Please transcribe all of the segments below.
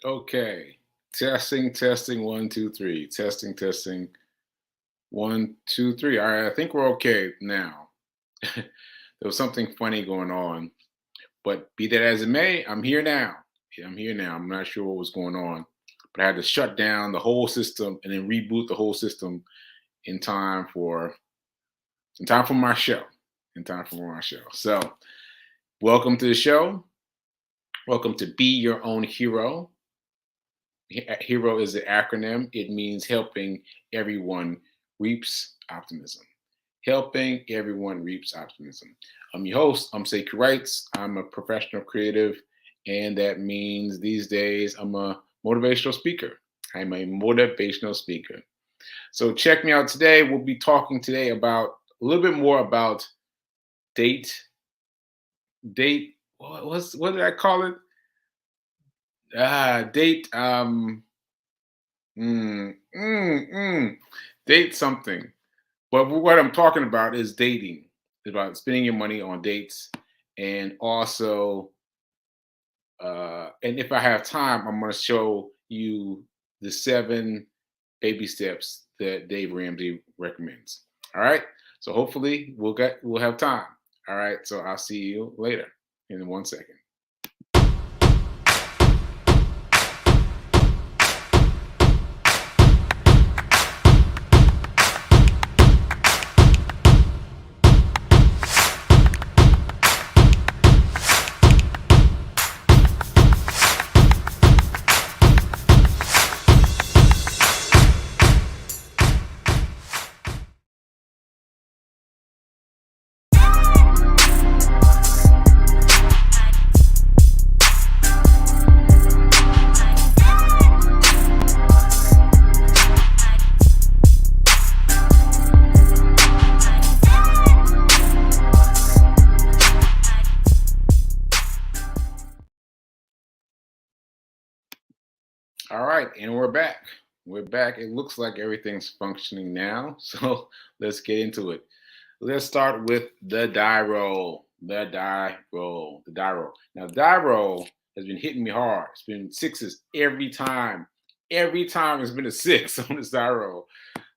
Okay. Testing, testing, one, two, three. Testing, testing, one, two, three. All right, I think we're okay now. There was something funny going on, but be that as it may, I'm here now. Yeah, I'm here now. I'm not sure what was going on, but I had to shut down the whole system and then reboot the whole system in time for in time for my show. In time for my show. So, welcome to the show. Welcome to Be Your Own Hero. Hero is the acronym. It means helping everyone reaps optimism. Helping everyone reaps optimism. I'm your host. I'm Sekou Wrights. I'm a professional creative, and that means these days I'm a motivational speaker. I'm a motivational speaker. So check me out today. We'll be talking today about a little bit more about date. What did I call it? Date. Mm, mm, mm. Date something. But what I'm talking about is dating. It's about spending your money on dates, and also, and if I have time, I'm going to show you the 7 baby steps that Dave Ramsey recommends. All right. So hopefully we'll have time. All right. So I'll see you later in 1 second. All right, and we're back. We're back. It looks like everything's functioning now. So let's get into it. Let's start with the die roll. The die roll. The die roll. Now, die roll has been hitting me hard. It's been sixes every time. Every time it's been a six on this die roll.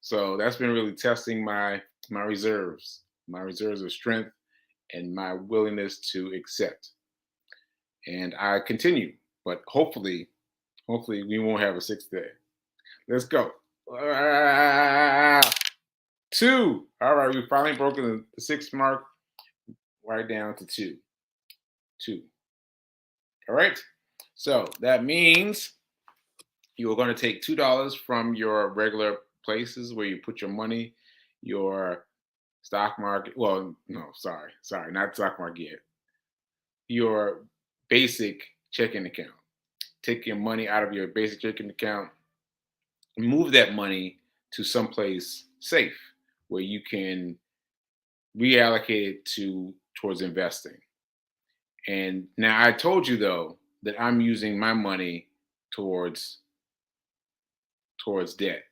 So that's been really testing my reserves of strength, and my willingness to accept. And I continue, but hopefully we won't have a sixth day. Let's go. Two. All right, we finally broken the six mark right down to two. Two. All right. So that means you are going to take $2 from your regular places where you put your money, your stock market. Well, no, sorry, not stock market yet. Your basic checking account. Take your money out of your basic checking account, move that money to someplace safe where you can reallocate it towards investing. And now I told you though that I'm using my money towards debt.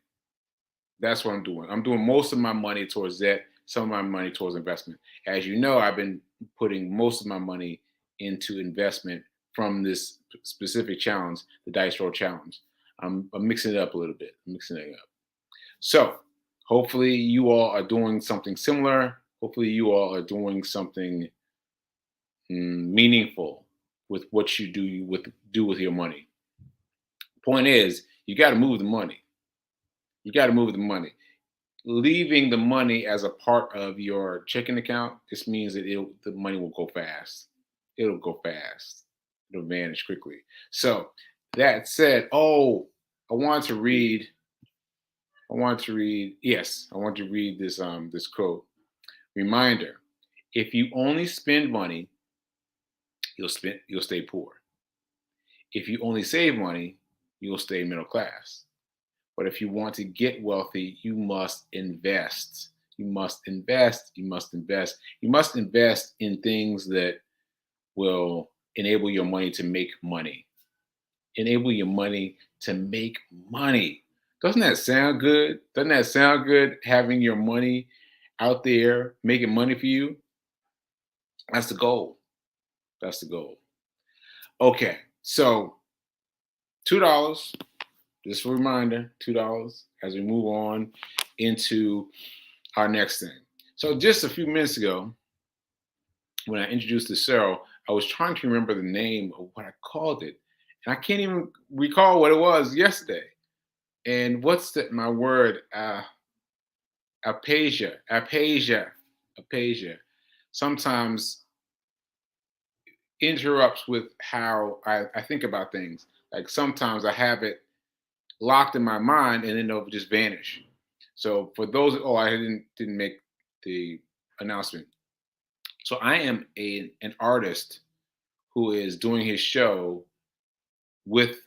That's what I'm doing. I'm doing most of my money towards debt, some of my money towards investment. As you know, I've been putting most of my money into investment from this specific challenge, the dice roll challenge. I'm mixing it up a little bit. I'm mixing it up. So hopefully you all are doing something similar. Hopefully you all are doing something meaningful with what you do with your money. Point is, you got to move the money. You got to move the money. Leaving the money as a part of your checking account just means that the money will go fast. It'll go fast. It'll vanish quickly. So that said, I want to read. I want to read. Yes, I want to read this quote. Reminder: if you only spend money, you'll stay poor. If you only save money, you'll stay middle class. But if you want to get wealthy, you must invest. You must invest. You must invest. You must invest in things that will enable your money to make money. Enable your money to make money. Doesn't that sound good? Doesn't that sound good having your money out there making money for you? That's the goal. That's the goal. Okay, so $2. Just a reminder, $2 as we move on into our next thing. So just a few minutes ago, when I introduced the show, I was trying to remember the name of what I called it. And I can't even recall what it was yesterday. And what's my word? Aphasia. Sometimes interrupts with how I think about things. Like sometimes I have it locked in my mind and then it'll just vanish. So for those, I didn't make the announcement. So I am an artist who is doing his show with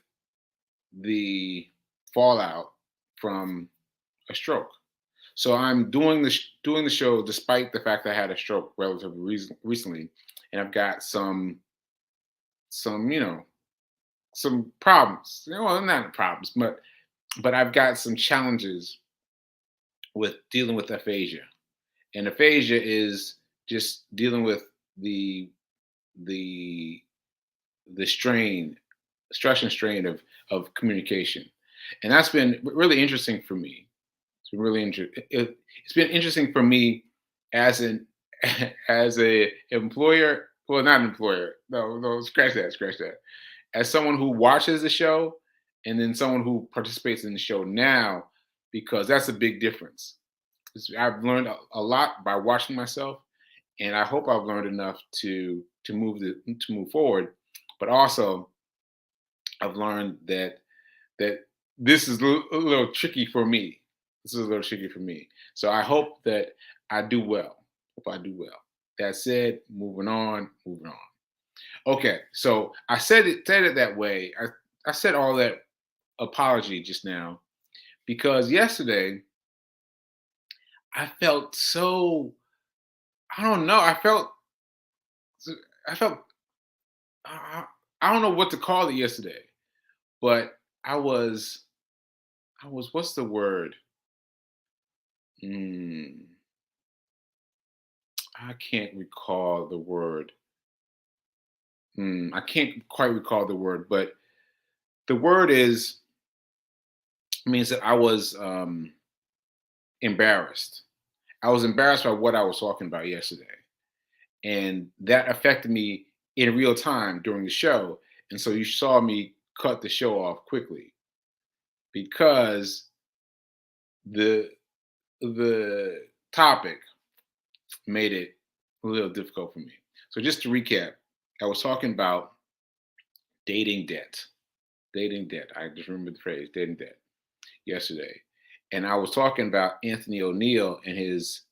the fallout from a stroke. So I'm doing the show despite the fact that I had a stroke relatively recently, and I've got some some problems. Well, not problems, but I've got some challenges with dealing with aphasia. And aphasia is just dealing with the the the stress and strain of communication, and that's been really interesting for me. It's been really it's been interesting for me as an as a employer. Well, not an employer. No, no, scratch that. As someone who watches the show, and then someone who participates in the show now, because that's a big difference. I've learned a lot by watching myself, and I hope I've learned enough to move forward. But also, I've learned that this is a little tricky for me. This is a little tricky for me. So I hope that I do well. Hope I do well. That said, moving on, moving on. Okay, so I said it that way. I said all that apology just now because yesterday I felt so, I don't know. I felt I I don't know what to call it yesterday, but I was what's the word? Mm, I can't recall the word. I can't quite recall the word, but the word is means that I was embarrassed. I was embarrassed by what I was talking about yesterday, and that affected me in real time during the show. And so you saw me cut the show off quickly because the the topic made it a little difficult for me. So just to recap, I was talking about dating debt. Dating debt. I just remember the phrase dating debt yesterday. And I was talking about Anthony O'Neill and his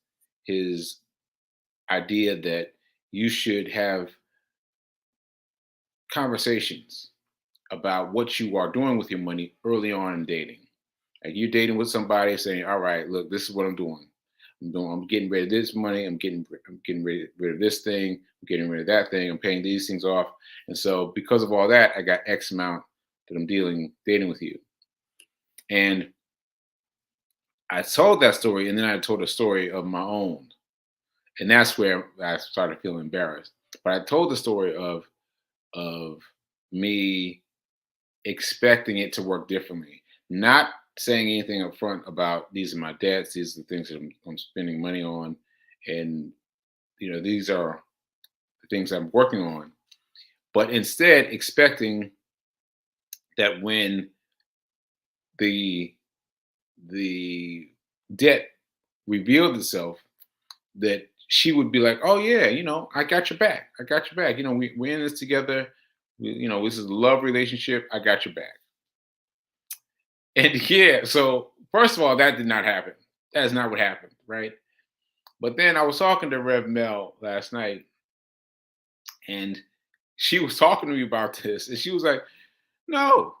idea that you should have conversations about what you are doing with your money early on in dating. Like you're dating with somebody saying, all right, look, this is what I'm doing. I'm getting rid of this money. I'm getting rid of this thing. I'm getting rid of that thing. I'm paying these things off. And so because of all that, I got X amount that I'm dating with you. And I told that story, and then I told a story of my own. And that's where I started feeling embarrassed. But I told the story of me expecting it to work differently, not saying anything up front about these are my debts, these are the things that I'm spending money on, and these are the things I'm working on, but instead expecting that when the the debt revealed itself, that she would be like, "Oh yeah, I got your back. I got your back. We're in this together. This is a love relationship. I got your back." And yeah, so first of all, that did not happen. That is not what happened, right? But then I was talking to Rev Mel last night, and she was talking to me about this, and she was like, "No,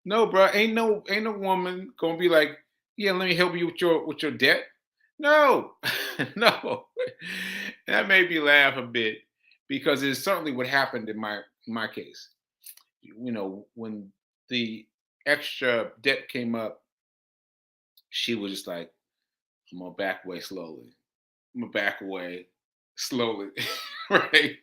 no, bro, ain't no woman gonna be like, yeah, let me help you with your debt. No, no." That made me laugh a bit because it's certainly what happened in my case. When the extra debt came up, she was just like, "I'm gonna back away slowly. I'm gonna back away slowly," right?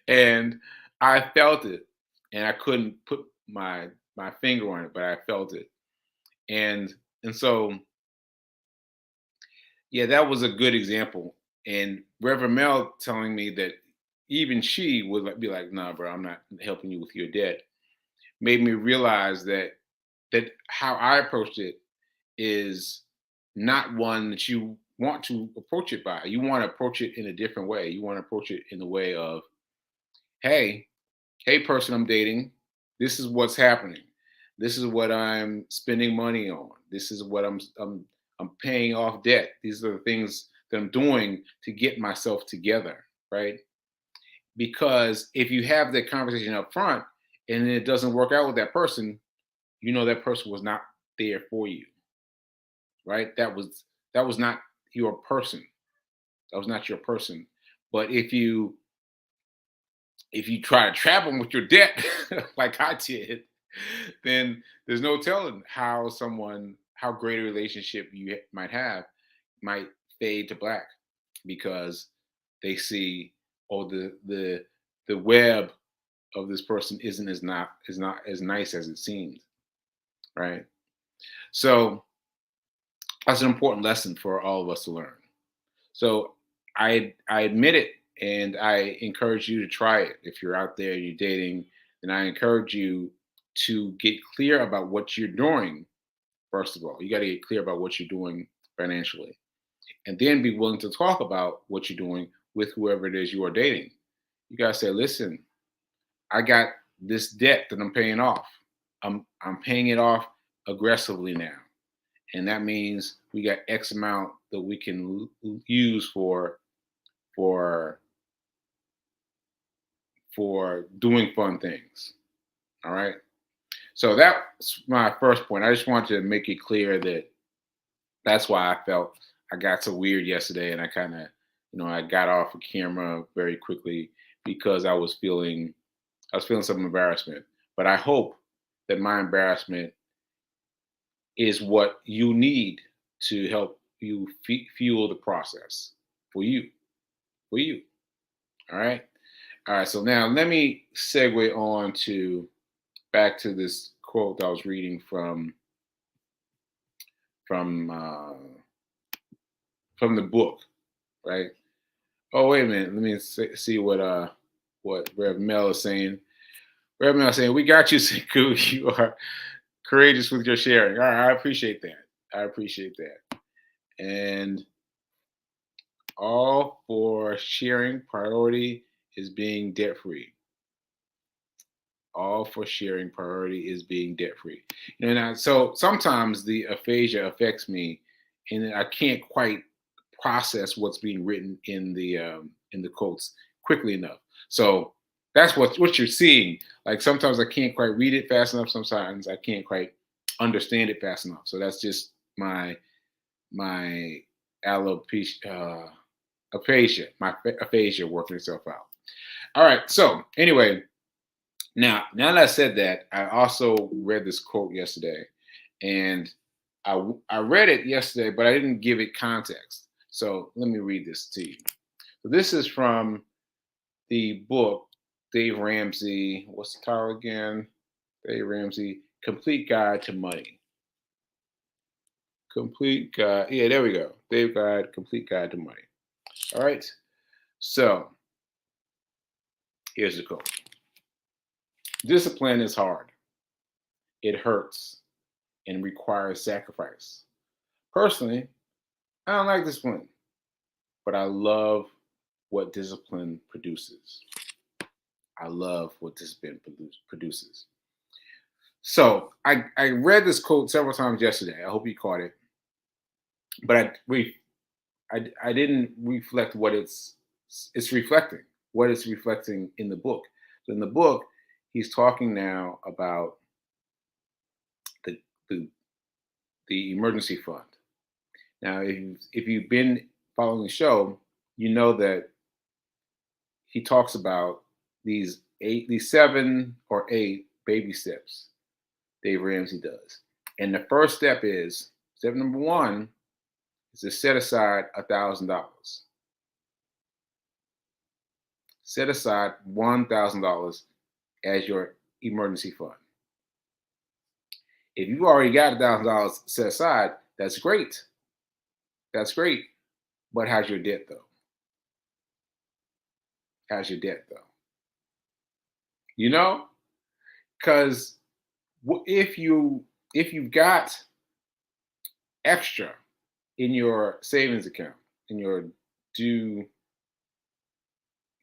And I felt it, and I couldn't put my my finger on it, but I felt it. And and so yeah, that was a good example. And Reverend Mel telling me that even she would be like, "Nah, bro, I'm not helping you with your debt," made me realize that how I approached it is not one that you want to approach it by. You want to approach it in a different way. You want to approach it in the way of, "Hey, hey, person I'm dating, this is what's happening. This is what I'm spending money on. This is what I'm paying off debt. These are the things that I'm doing to get myself together, right?" Because if you have that conversation up front and it doesn't work out with that person, you know that person was not there for you, right? That was not your person. That was not your person. But if you try to trap them with your debt, like I did, then there's no telling how great a relationship you might have might fade to black because they see, oh, the web of this person isn't as not is not as nice as it seems, right? So that's an important lesson for all of us to learn. So I admit it, and I encourage you to try it. If you're out there, you're dating, then I encourage you to get clear about what you're doing. First of all, you got to get clear about what you're doing financially, and then be willing to talk about what you're doing with whoever it is you are dating. You got to say, listen, I got this debt that I'm paying off. I'm paying it off aggressively now, and that means we got X amount that we can use for for doing fun things. All right. So that's my first point. I just wanted to make it clear that that's why I felt I got so weird yesterday, and I kind of, I got off of camera very quickly because I was feeling some embarrassment. But I hope that my embarrassment is what you need to help you fuel the process for you, for you. All right. All right. So now let me segue on to back to this quote I was reading from from the book, right? Oh, wait a minute. Let me see what Rev Mel is saying. Rev Mel is saying, "We got you, Sekou. You are courageous with your sharing." All right, I appreciate that. I appreciate that. And all for sharing priority is being debt free. All for sharing priority is being debt free. Now, so sometimes the aphasia affects me, and I can't quite process what's being written in the quotes quickly enough. So that's what you're seeing. Like sometimes I can't quite read it fast enough. Sometimes I can't quite understand it fast enough. So that's just my alopecia, my aphasia working itself out. All right. So anyway, now that I said that, I also read this quote yesterday, and I read it yesterday, but I didn't give it context. So let me read this to you. So this is from the book Dave Ramsey. What's the title again? Dave Ramsey, Complete Guide to Money. Complete Guide. Yeah, there we go. Dave Guide, Complete Guide to Money. All right. So here's the quote. Discipline is hard. It hurts and requires sacrifice. Personally, I don't like discipline, but I love what discipline produces. I love what discipline produces. So I read this quote several times yesterday. I hope you caught it, but I didn't reflect what it's reflecting. What it's reflecting in the book. So in the book, he's talking now about the the, the emergency fund. Now, if you've been following the show, you know that he talks about these 7 or 8 baby steps Dave Ramsey does. And the first step number one is to set aside $1,000. Set aside $1,000 as your emergency fund. If you already got $1,000 set aside, that's great. That's great. But how's your debt though? How's your debt though? You know, because if you've got extra in your savings account, in your due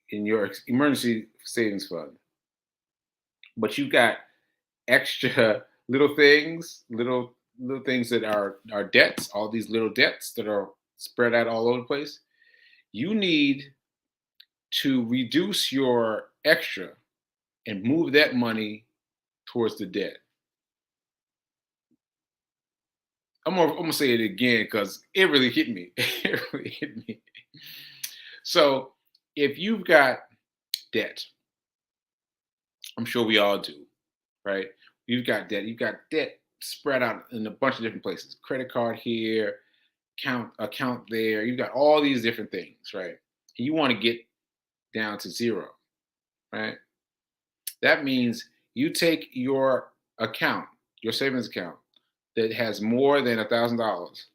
in your emergency savings fund, but you've got extra little things that are debts, all these little debts that are spread out all over the place. You need to reduce your extra and move that money towards the debt. I'm gonna say it again because it really hit me. It really hit me. So if you've got debt, I'm sure we all do, right? You've got debt. You've got debt spread out in a bunch of different places. Credit card here, account there. You've got all these different things, right? And you want to get down to zero, right? That means you take your account, your savings account that has more than $1,000,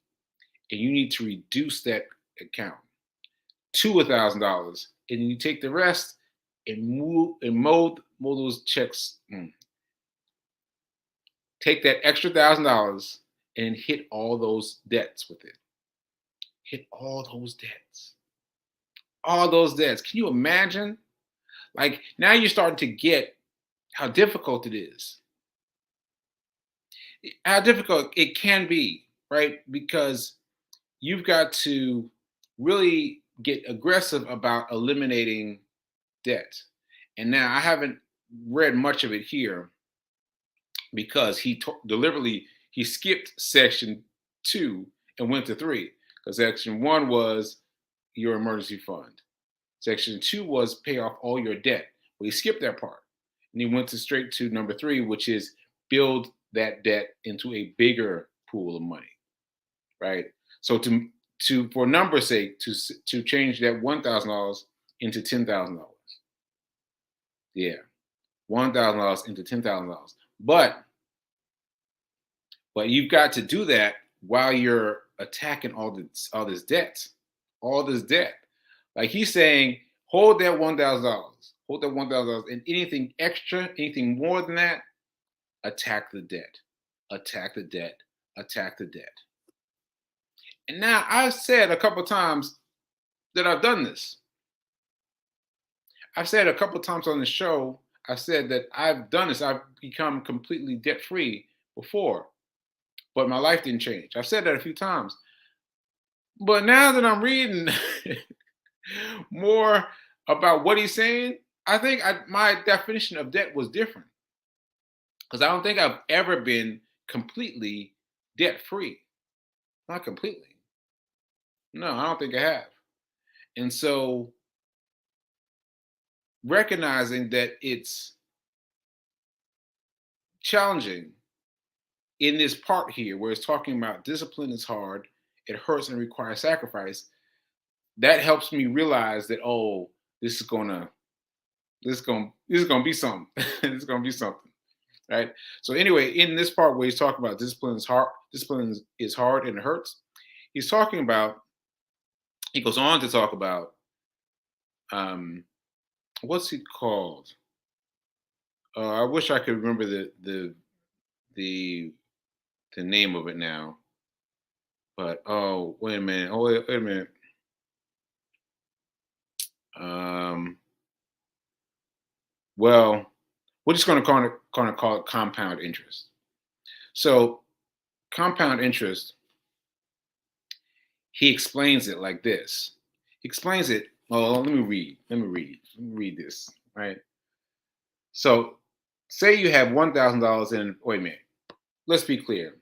and you need to reduce that account to $1,000, and you take the rest and mold those checks. Take that extra $1,000 and hit all those debts with it. Hit all those debts. All those debts. Can you imagine? Like now you're starting to get how difficult it is. How difficult it can be, right? Because you've got to really get aggressive about eliminating debt. And now I haven't read much of it here because deliberately he skipped section 2 and went to 3 because section 1 was your emergency fund. Section 2 was pay off all your debt. Well, he skipped that part and he went straight to number 3, which is build that debt into a bigger pool of money, right? So for numbers' sake, to change that $1,000 into $10,000. Yeah, $1,000 into $10,000. But you've got to do that while you're attacking all this debt, all this debt. Like he's saying, hold that $1,000, hold that $1,000, and anything extra, anything more than that, attack the debt, attack the debt, attack the debt. And now I've said a couple times that I've done this. I've said a couple times on the show, I've said that I've done this. I've become completely debt free before, but my life didn't change. I've said that a few times. But now that I'm reading more about what he's saying, I think my definition of debt was different. Because I don't think I've ever been completely debt free. Not completely. No, I don't think I have. And so recognizing that it's challenging in this part here where it's talking about discipline is hard, it hurts and requires sacrifice, that helps me realize that this is gonna be something. This is gonna be something. Right. So anyway, in this part where he's talking about discipline is hard and it hurts, he's talking about, he goes on to talk about what's he called? I wish I could remember the name of it now. But wait a minute. Oh wait a minute. Well, we're just going to call it compound interest. So compound interest, he explains it like this. He explains it. Oh, let me read this. Right. So say you have $1,000 in. Wait a minute. Let's be clear.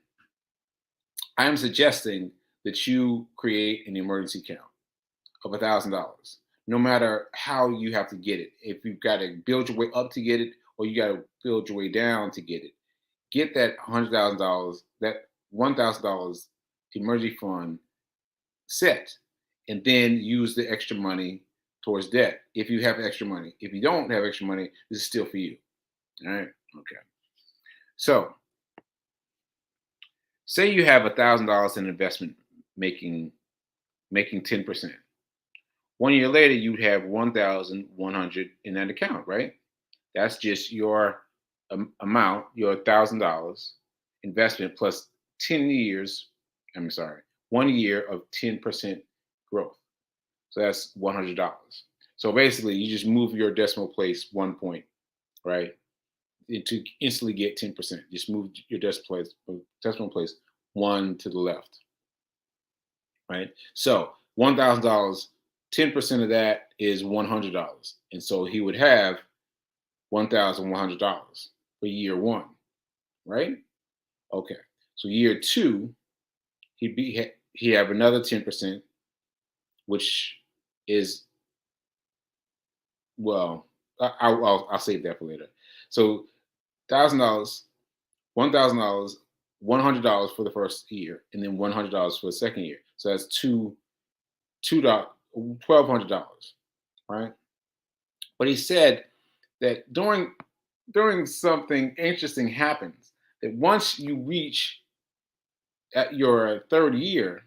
I am suggesting that you create an emergency account of $1,000, no matter how you have to get it. If you've got to build your way up to get it, or you got to build your way down to get it, get that $100,000, that $1,000 emergency fund set, and then use the extra money towards debt. If you have extra money, if you don't have extra money, this is still for you. All right. Okay. So Say you have $1,000 in investment making 10%. 1 year later, you'd have 1,100 in that account, right? That's just your amount, your $1,000 investment plus 10 years. I'm sorry, 1 year of 10% growth. So that's $100. So basically, you just move your decimal place 1 point, right? To instantly get 10%. Just move your decimal place one to the left, right? So $1,000, 10% of that is $100. And so he would have $1,100 for year one, right? Okay. So year two, he have another 10%, which is, well, I'll save that for later. So $1,000, $1,000, $100 for the first year, and then $100 for the second year. So that's $1,200, right? But he said that during something interesting happens, that once you reach at your third year,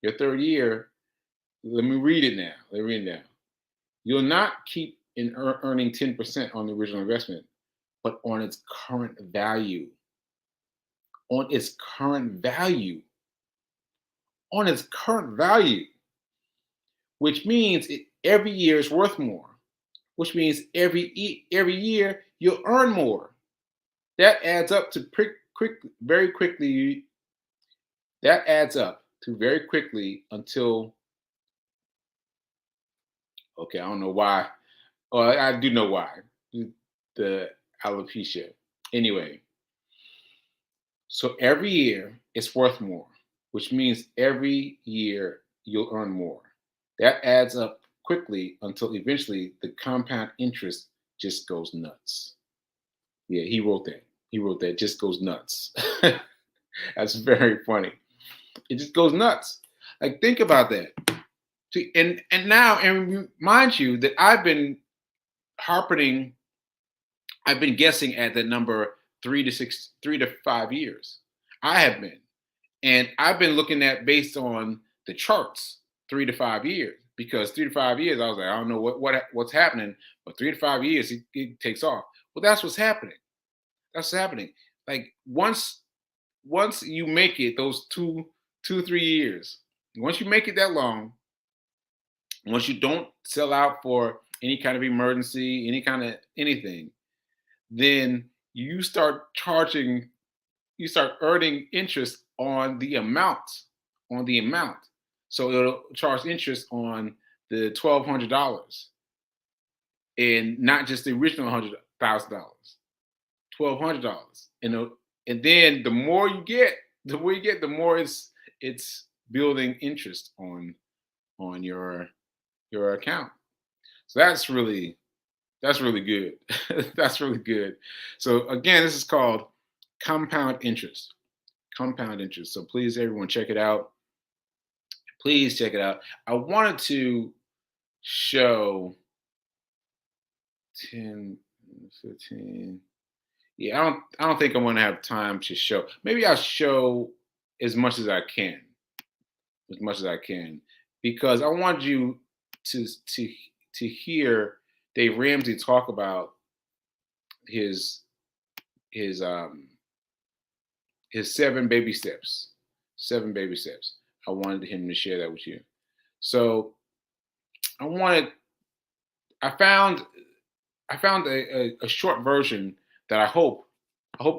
let me read it now. Let me read it now. You'll not keep earning 10% on the original investment, but on its current value. On its current value. On its current value. Which means every year is worth more. Which means every year you'll earn more. That adds up to very quickly. That adds up to very quickly until, okay, I don't know why. Well, I do know why. The alopecia. Anyway, so every year it's worth more, which means every year you'll earn more. That adds up quickly until eventually the compound interest just goes nuts. Yeah, he wrote that. He wrote that, just goes nuts. That's very funny. It just goes nuts. Like, think about that. See, and now, and mind you, that I've been harping, I've been guessing at the number 3 to 5 years. I have been, and I've been looking at based on the charts, 3 to 5 years, because 3 to 5 years, I was like, I don't know what's happening, but 3 to 5 years, it takes off. Well, that's what's happening. That's what's happening. Like, once you make it those 3 years, once you make it that long, once you don't sell out for any kind of emergency, any kind of anything, then you start earning interest on the amount, So it'll charge interest on the $1,200, and not just the original $100,000, $1,200, and then the more you get, the more it's building interest on your account. So that's really good. That's really good. So again, this is called compound interest. Compound interest. So please, everyone, check it out. Please check it out. I wanted to show 10, 15. Yeah, I don't think I'm gonna have time to show. Maybe I'll show as much as I can. As much as I can. Because I want you to hear Dave Ramsey talk about his his um his 7 baby steps. 7 baby steps. I wanted him to share that with you. So I wanted I found a short version that I hope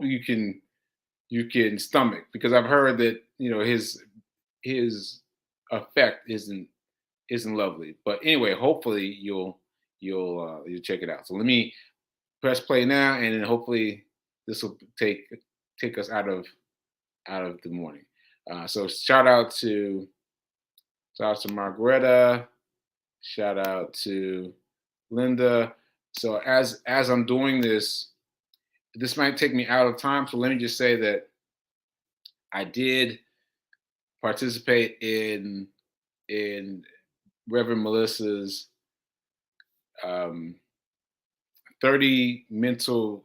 you can stomach, because I've heard that his effect isn't lovely. But anyway, hopefully you'll check it out. So let me press play now, and then hopefully this will take us out of the morning. So shout out to Margareta. Shout out to Linda. So as I'm doing this, this might take me out of time. So let me just say that I did participate in Reverend Melissa's 30 mental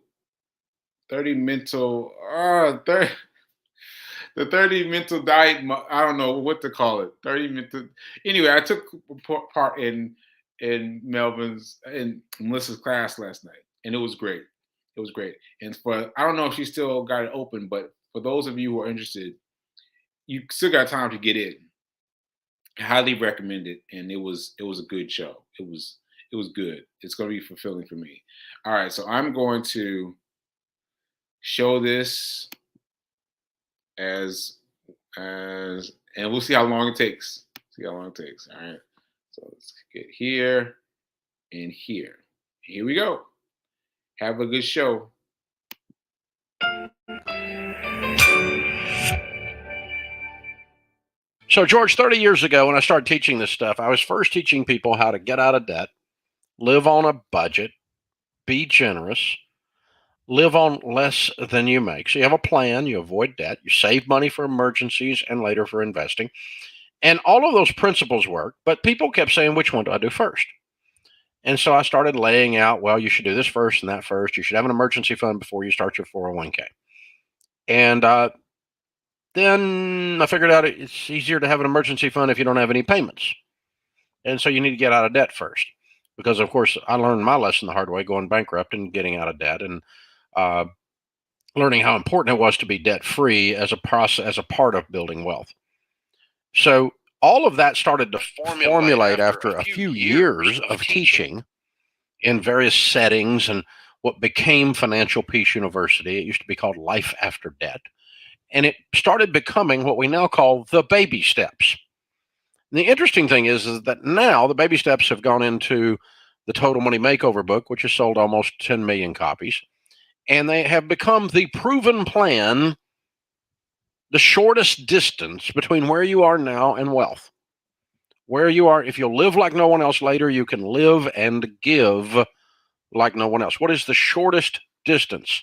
30 the 30 mental diet. I don't know what to call it. 30 mental. Anyway, I took part in Melvin's and Melissa's class last night, and it was great. It was great. And for I don't know if she still got it open, but for those of you who are interested, you still got time to get in. I highly recommend it, and it was a good show. It was good. It's going to be fulfilling for me. All right, so I'm going to show this as and we'll see how long it takes. See how long it takes. All right. So let's get here and here. Here we go. Have a good show. So, George, 30 years ago, when I started teaching this stuff, I was first teaching people how to get out of debt, live on a budget, be generous, live on less than you make. So, you have a plan, you avoid debt, you save money for emergencies and later for investing. And all of those principles work, but people kept saying, which one do I do first? And so I started laying out, well, you should do this first and that first. You should have an emergency fund before you start your 401k. And then I figured out it's easier to have an emergency fund if you don't have any payments. And so you need to get out of debt first. Because, of course, I learned my lesson the hard way, going bankrupt and getting out of debt, and learning how important it was to be debt free as a process, as a part of building wealth. So all of that started to formulate after a few years of teaching in various settings and what became Financial Peace University. It used to be called Life After Debt. And it started becoming what we now call the baby steps. And the interesting thing is that now the baby steps have gone into the Total Money Makeover book, which has sold almost 10 million copies. And they have become the proven plan, the shortest distance between where you are now and wealth. Where you are, if you'll live like no one else later, you can live and give like no one else. What is the shortest distance?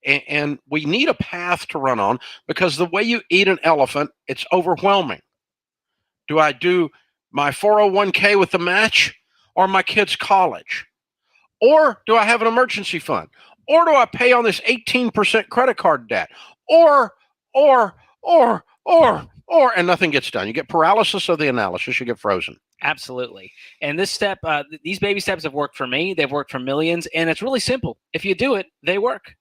And we need a path to run on, because the way you eat an elephant, it's overwhelming. Do I do my 401k with the match, or my kids' college? Or do I have an emergency fund? Or do I pay on this 18% credit card debt? Or, and nothing gets done. You get paralysis of the analysis, you get frozen. Absolutely. And this step, these baby steps have worked for me. They've worked for millions. And it's really simple. If you do it, they work.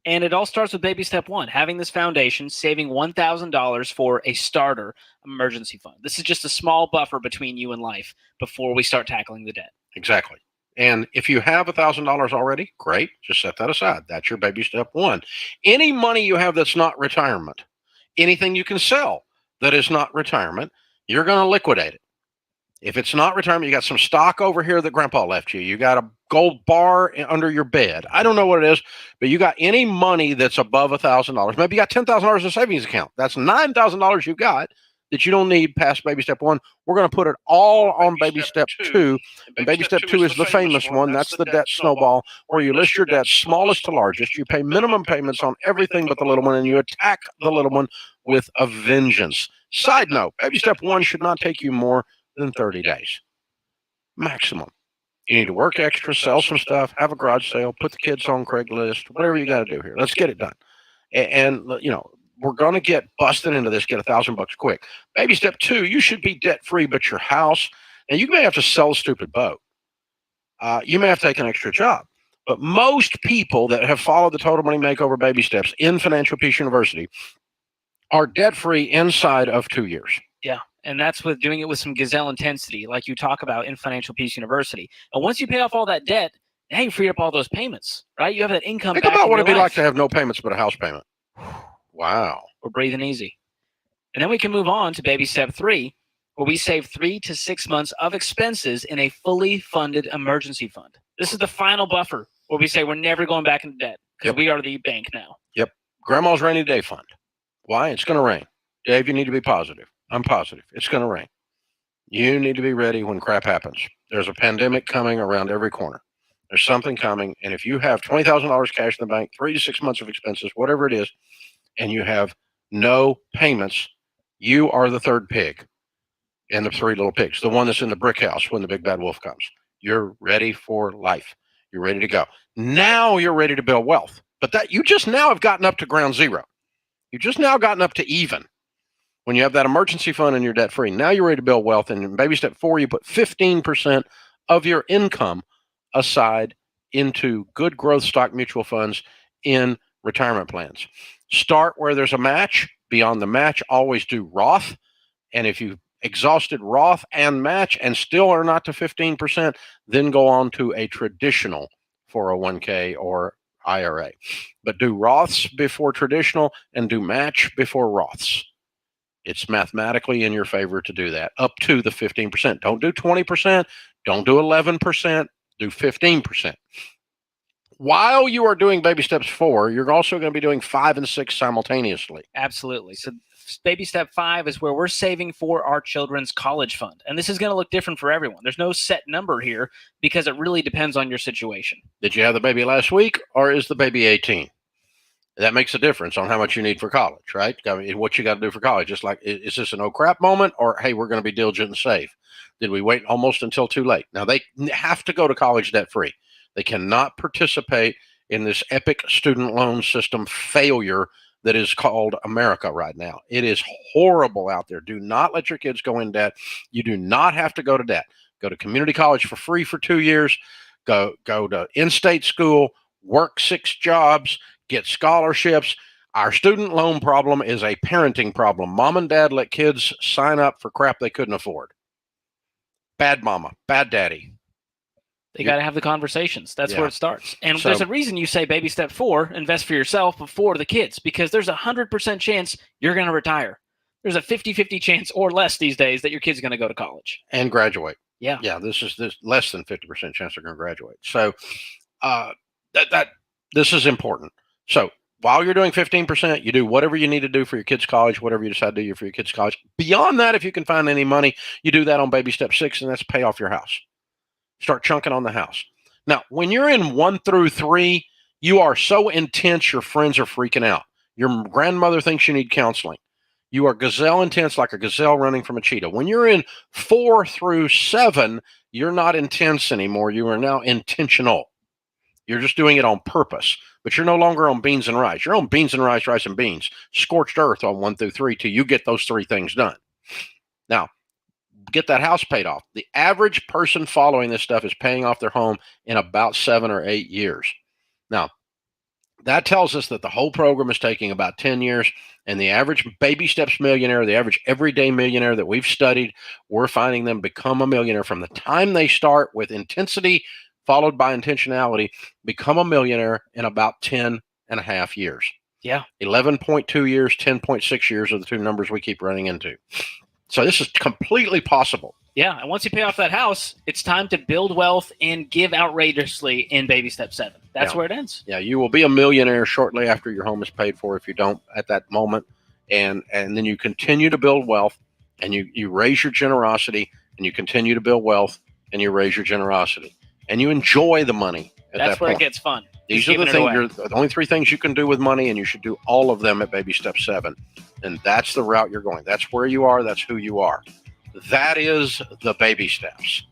And it all starts with baby step one, having this foundation, saving $1,000 for a starter emergency fund. This is just a small buffer between you and life before we start tackling the debt. Exactly. And if you have $1,000 already, great. Just set that aside. That's your baby step one. Any money you have that's not retirement, anything you can sell that is not retirement, you're going to liquidate it. If it's not retirement, you got some stock over here that grandpa left you. You got a gold bar under your bed. I don't know what it is, but you got any money that's above $1,000. Maybe you got $10,000 in a savings account. That's $9,000 you got that you don't need past baby step one. We're going to put it all on baby step two. And baby step two is the famous one. That's the debt snowball, where you list your debts smallest to largest. You pay minimum payments on everything but the little one, and you attack the little one with a vengeance. Side note, baby step one should not take you more than 30 days maximum. You need to work extra, sell some stuff, have a garage sale, put the kids on Craigslist, whatever you got to do here. Let's get it done. And you know, we're going to get busted into this, get $1,000 quick. Baby step two, you should be debt free, but your house, and you may have to sell a stupid boat. You may have to take an extra job. But most people that have followed the Total Money Makeover baby steps in Financial Peace University are debt free inside of 2 years. Yeah. And that's with doing it with some gazelle intensity, like you talk about in Financial Peace University. And once you pay off all that debt, now you free up all those payments, right? You have that income. Think about what it'd be like to have no payments but a house payment. Wow. We're breathing easy. And then we can move on to baby step three, where we save 3 to 6 months of expenses in a fully funded emergency fund. This is the final buffer where we say we're never going back into debt because we are the bank now. Yep. Grandma's rainy day fund. Why? It's going to rain. Dave, you need to be positive. I'm positive. It's going to rain. You need to be ready when crap happens. There's a pandemic coming around every corner. There's something coming. And if you have $20,000 cash in the bank, 3 to 6 months of expenses, whatever it is, and you have no payments, you are the third pig in the 3 little pigs, the one that's in the brick house when the big bad wolf comes. You're ready for life. You're ready to go. Now you're ready to build wealth. But that you just now have gotten up to ground zero. You've just now gotten up to even. When you have that emergency fund and you're debt free, now you're ready to build wealth. And in baby step 4, you put 15% of your income aside into good growth stock mutual funds in retirement plans. Start where there's a match. Beyond the match, always do Roth. And if you've exhausted Roth and match and still are not to 15%, then go on to a traditional 401k or IRA. But do Roths before traditional and do match before Roths. It's mathematically in your favor to do that up to the 15%. Don't do 20%. Don't do 11%. Do 15%. While you are doing baby steps 4, you're also going to be doing 5 and 6 simultaneously. Absolutely. So baby step 5 is where we're saving for our children's college fund. And this is going to look different for everyone. There's no set number here because it really depends on your situation. Did you have the baby last week, or is the baby 18? That makes a difference on how much you need for college, right? I mean, what you got to do for college. Just like, is this an oh crap moment, or hey, we're going to be diligent and save? Did we wait almost until too late? Now, they have to go to college debt free. They cannot participate in this epic student loan system failure that is called America right now. It is horrible out there. Do not let your kids go in debt. You do not have to go to debt. Go to community college for free for 2 years. Go to in-state school, work 6 jobs, get scholarships. Our student loan problem is a parenting problem. Mom and dad let kids sign up for crap they couldn't afford. Bad mama, bad daddy. They got to have the conversations. That's where it starts. And So- there's a reason you say baby step 4, invest for yourself before the kids, because there's 100% chance you're going to retire. There's a 50-50 chance or less these days that your kid's going to go to college. And graduate. Yeah. Yeah, this less than 50% chance they're going to graduate. So this is important. So while you're doing 15%, you do whatever you need to do for your kids' college, whatever you decide to do for your kids' college. Beyond that, if you can find any money, you do that on baby step 6, and that's pay off your house. Start chunking on the house. Now, when you're in 1 through 3, you are so intense, your friends are freaking out. Your grandmother thinks you need counseling. You are gazelle intense, like a gazelle running from a cheetah. When you're in 4 through 7, you're not intense anymore. You are now intentional. You're just doing it on purpose, but you're no longer on beans and rice. You're on beans and rice, rice and beans, scorched earth on 1 through 3 till you get those 3 things done. Now, get that house paid off. The average person following this stuff is paying off their home in about 7 or 8 years. Now, that tells us that the whole program is taking about 10 years, and the average baby steps millionaire, the average everyday millionaire that we've studied, we're finding them become a millionaire from the time they start with intensity followed by intentionality, become a millionaire in about 10 and a half years. Yeah. 11.2 years, 10.6 years are the 2 numbers we keep running into. So this is completely possible. Yeah. And once you pay off that house, it's time to build wealth and give outrageously in baby step 7. That's where it ends. Yeah, you will be a millionaire shortly after your home is paid for if you don't at that moment. And then you continue to build wealth, and you raise your generosity, and you continue to build wealth, and you raise your generosity. And you enjoy the money at That's that where point. it gets fun. These Just are the giving it things. away. The only 3 things you can do with money, and you should do all of them at baby step 7. And that's the route you're going. That's where you are. That's who you are. That is the baby steps.